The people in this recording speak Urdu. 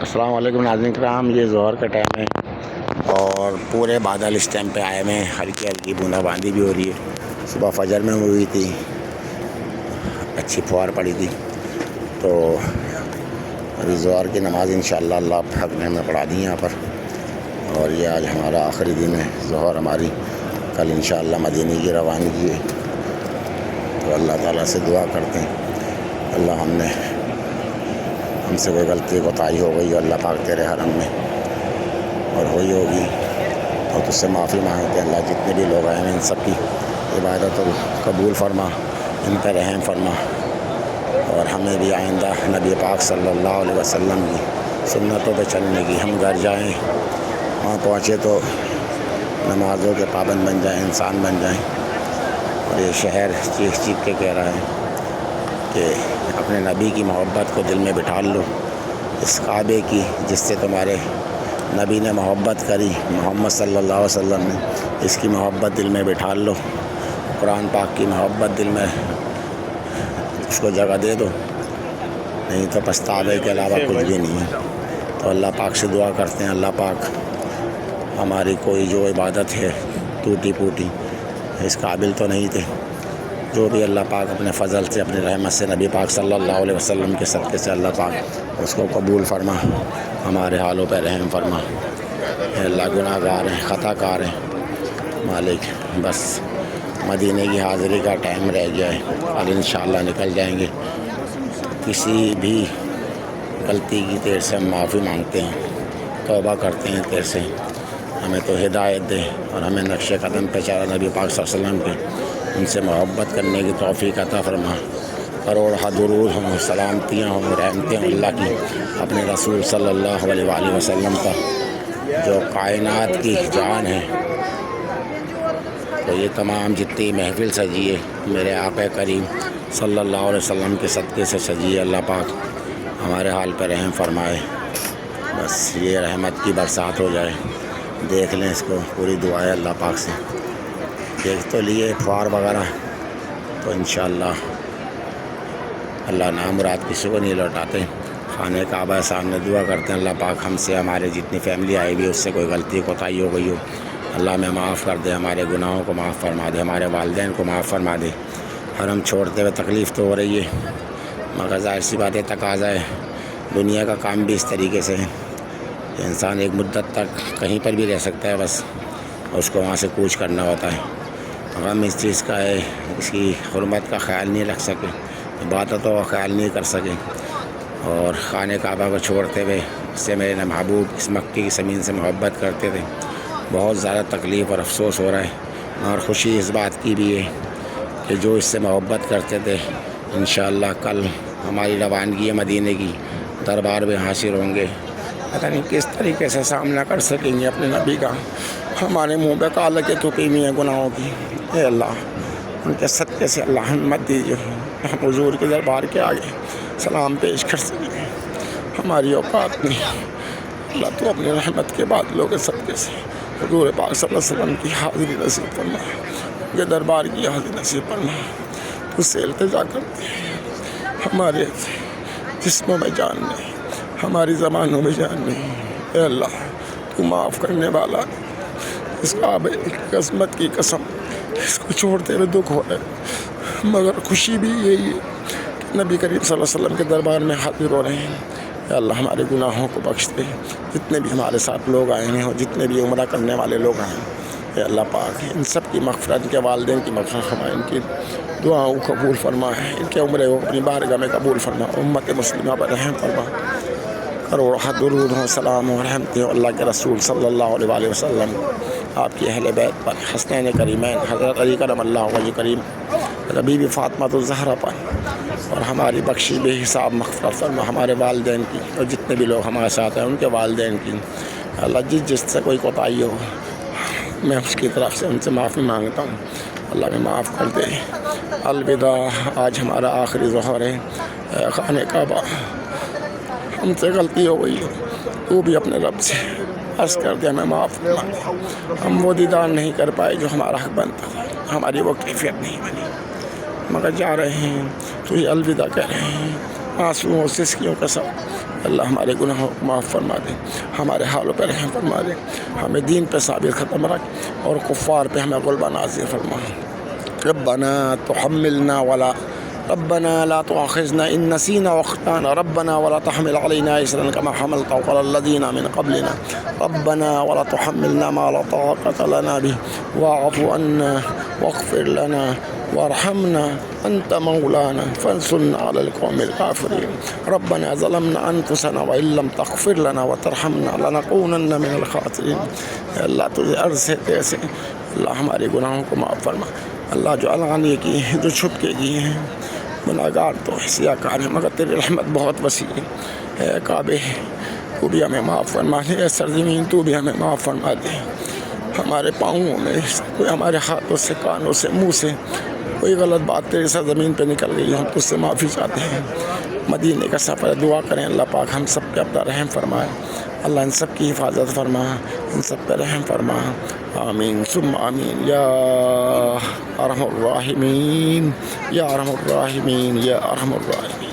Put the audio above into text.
السلام علیکم ناظرین کرام، یہ ظہر کا ٹائم ہے اور پورے بادل اس ٹائم پہ آئے ہوئے ہیں، ہلکی ہلکی بوندا باندی بھی ہو رہی ہے۔ صبح فجر میں ہوئی تھی، اچھی پھوار پڑی تھی، تو ابھی ظہر کی نماز انشاءاللہ اللہ پاک نے ہمیں پڑھا دی یہاں پر۔ اور یہ آج ہمارا آخری دن ہے ظہر ہماری، کل انشاءاللہ مدینے کی روانگی ہے۔ تو اللہ تعالیٰ سے دعا کرتے ہیں اللہ ہم سے کوئی غلطی کوتاہی ہو گئی، اللہ پاک تیرے حرم میں اور ہوئی ہوگی اور تجھ سے معافی مانگتے ہیں اللہ، جتنے بھی لوگ آئے ہیں ان سب کی عبادت قبول فرما، ان پہ رحم فرما، اور ہمیں بھی آئندہ نبی پاک صلی اللہ علیہ وسلم کی سنتوں پہ چلنے کی، ہم گھر جائیں وہاں پہنچے تو نمازوں کے پابند بن جائیں، انسان بن جائیں۔ اور یہ شہر چیخ چیخ کے کہہ رہا ہے کہ اپنے نبی کی محبت کو دل میں بٹھا لو، اس کعبے کی جس سے تمہارے نبی نے محبت کری، محمد صلی اللہ علیہ وسلم نے، اس کی محبت دل میں بٹھا لو، قرآن پاک کی محبت دل میں اس کو جگہ دے دو، نہیں تو پچھتاوے کے علاوہ کچھ بھی نہیں ہے۔ تو اللہ پاک سے دعا کرتے ہیں اللہ پاک ہماری کوئی جو عبادت ہے ٹوٹی پھوٹی، اس قابل تو نہیں تھے، جو بھی اللہ پاک اپنے فضل سے اپنی رحمت سے نبی پاک صلی اللہ علیہ وسلم کے صدقے سے اللہ پاک اس کو قبول فرما، ہمارے حالوں پہ رحم فرما۔ اے اللہ گناہ گار ہیں، خطا کار ہیں مالک، بس مدینے کی حاضری کا ٹائم رہ گیا ہے، اور انشاءاللہ نکل جائیں گے۔ کسی بھی غلطی کی تیرے سے ہم معافی مانگتے ہیں، توبہ کرتے ہیں تیرے سے، ہمیں تو ہدایت دے اور ہمیں نقش قدم پہ چلا نبی پاک صلی اللہ علیہ وسلم کے، ان سے محبت کرنے کی توفیق عطا فرما۔ کروڑ درود ہوں، سلامتیاں ہوں، رحمتیں ہوں اللہ کی اپنے رسول صلی اللہ علیہ وآلہ وسلم پر، جو کائنات کی جان ہے۔ تو یہ تمام جتنی محفل سجی ہے میرے آقا کریم صلی اللہ علیہ وسلم کے صدقے سے سجی ہے، اللہ پاک ہمارے حال پہ رحم فرمائے، بس یہ رحمت کی برسات ہو جائے۔ دیکھ لیں اس کو، پوری دعا ہے اللہ پاک سے، دیکھ تو لیے اخبار وغیرہ، تو انشاءاللہ اللہ نامراد کسی کو نہیں لوٹاتے۔ خانہ کعبہ سامنے دعا کرتے ہیں اللہ پاک ہم سے، ہمارے جتنی فیملی آئی ہوئی ہے اس سے کوئی غلطی کوتاہی ہو گئی ہو اللہ ہمیں معاف کر دے، ہمارے گناہوں کو معاف فرما دے، ہمارے والدین کو معاف فرما دے۔ حرم چھوڑتے ہوئے تکلیف تو ہو رہی ہے، مگر ظاہر سی بات ہے تقاضا ہے، دنیا کا کام بھی اس طریقے سے ہے کہ انسان ایک مدت تک کہیں پر بھی رہ سکتا ہے، بس اس کو وہاں سے کوچ کرنا ہوتا ہے۔ غم اس چیز کا ہے، اس کی حرمت کا خیال نہیں رکھ سکے، عبادتوں کا خیال نہیں کر سکے، اور خانہ کعبہ کو چھوڑتے ہوئے اس سے میرے محبوب اس مکی کی زمین سے محبت کرتے تھے، بہت زیادہ تکلیف اور افسوس ہو رہا ہے، اور خوشی اس بات کی بھی ہے کہ جو اس سے محبت کرتے تھے انشاءاللہ کل ہماری روانگی ہے مدینے کی، دربار میں حاضر ہوں گے، پتہ نہیں کس طریقے سے سامنا کر سکیں گے اپنے نبی کا۔ ہمارے منہ پہ کالکیں تھوکی ہوئی ہیں گناہوں کی، اے اللہ ان کے صدقے سے اللہ ہمت دیجیے ہم حضور کے دربار کے آگے سلام پیش کر سکیں، ہماری اوقات نہیں، اللہ تو اپنی رحمت کے بادلوں کے صدقے سے حضور پاک صلی اللہ علیہ وسلم کی حاضری نصیب فرما، ان کے دربار کی حاضری نصیب فرما۔ اس سے التجا کرتے ہیں، ہمارے جسموں میں جان نہیں، ہماری زبانوں میں جان نہیں، اے اللہ تو معاف کرنے والا، اس کعبے کی عظمت کی قسم اس کو چھوڑتے ہوئے دکھ ہو رہا ہے، مگر خوشی بھی یہی ہے کہ نبی کریم صلی اللہ علیہ وسلم کے دربار میں حاضر ہو رہے ہیں۔ اے اللہ ہمارے گناہوں کو بخش دے، جتنے بھی ہمارے ساتھ لوگ آئے ہیں اور جتنے بھی عمرہ کرنے والے لوگ آئے ہیں، اے اللہ پاک ان سب کی مغفرت، ان کے والدین کی مغفرت فرما، ان کی دعاؤں کو قبول فرما، ان کے عمرے کو اپنی بارگاہ میں قبول فرما، امت مسلمہ پر رحم فرما۔ کروڑ درود ہوں، سلام و رحمتیں ہوں اللہ کے رسول صلی اللہ علیہ وآلہ وسلم، آپ کی اہل بیت پر، حسنین کریمین حضرت علی کرم اللہ وجہ کریم، بی فاطمہ الزہرا پر، اور ہماری بخشی بے حساب مغفرت فرما، ہمارے والدین کی اور جتنے بھی لوگ ہمارے ساتھ ہیں ان کے والدین کی، اللہ جس سے کوئی کوتاہی ہو میں اس کی طرف سے ان سے معافی مانگتا ہوں، اللہ میں معاف کر دے۔ الوداع، آج ہمارا آخری ظہر ہے، اے خانہ کعبہ ہم سے غلطی ہو گئی، تو بھی اپنے رب سے عرض کر دے ہمیں معاف کرنا، ہم وہ دیدار نہیں کر پائے جو ہمارا حق بنتا تھا، ہماری وہ کیفیت نہیں بنی، مگر جا رہے ہیں تو یہ الوداع کہہ رہے ہیں، آنسوؤں اور سسکیوں کے ساتھ اللہ ہمارے گناہوں کو معاف فرما دے، ہمارے حالوں پہ رحم فرما دے، ہمیں دین پہ ثابت ختم رکھ اور کفار پہ ہمیں غلبہ نازل فرما۔ ربنا لا تؤاخذنا إن نسينا واخطأنا ربنا ولا تحمل علينا إصرا كما حملته على الذين من قبلنا ربنا ولا تحملنا ما لا طاقة لنا به واعف عنا واغفر لنا وارحمنا أنت مولانا فانصرنا على القوم الكافرين ربنا ظلمنا أنفسنا وإن لم تغفر لنا وترحمنا لنكونن من الخاسرين۔ اللہ تجھے عرض سے تیسے اللہ ہمارے گناہوں کو معاف فرما۔ اللہ جو علانیہ کی ہیں جو چھپ کے کی ہیں گناہگار تو حسیہ کار ہے، مگر تیری رحمت بہت وسیع ہے۔ اے کعبے تو بھی ہمیں معاف فرما دے، اے سرزمین تو بھی ہمیں معاف فرما دے۔ ہمارے پاؤں میں کوئی ہمارے ہاتھوں سے کانوں سے منہ سے کوئی غلط بات تیری سرزمین پہ نکل گئی ہم تجھ سے معافی چاہتے ہیں۔ مدینے کا سفر دعا کریں اللہ پاک ہم سب پہ اپنا رحم فرمائے، اللہ ان سب کی حفاظت فرما، ان سب پہ رحم فرما، آمین ثم آمین یا ارحم الراحمین یا ارحم الراحمین یا ارحم الراحمین۔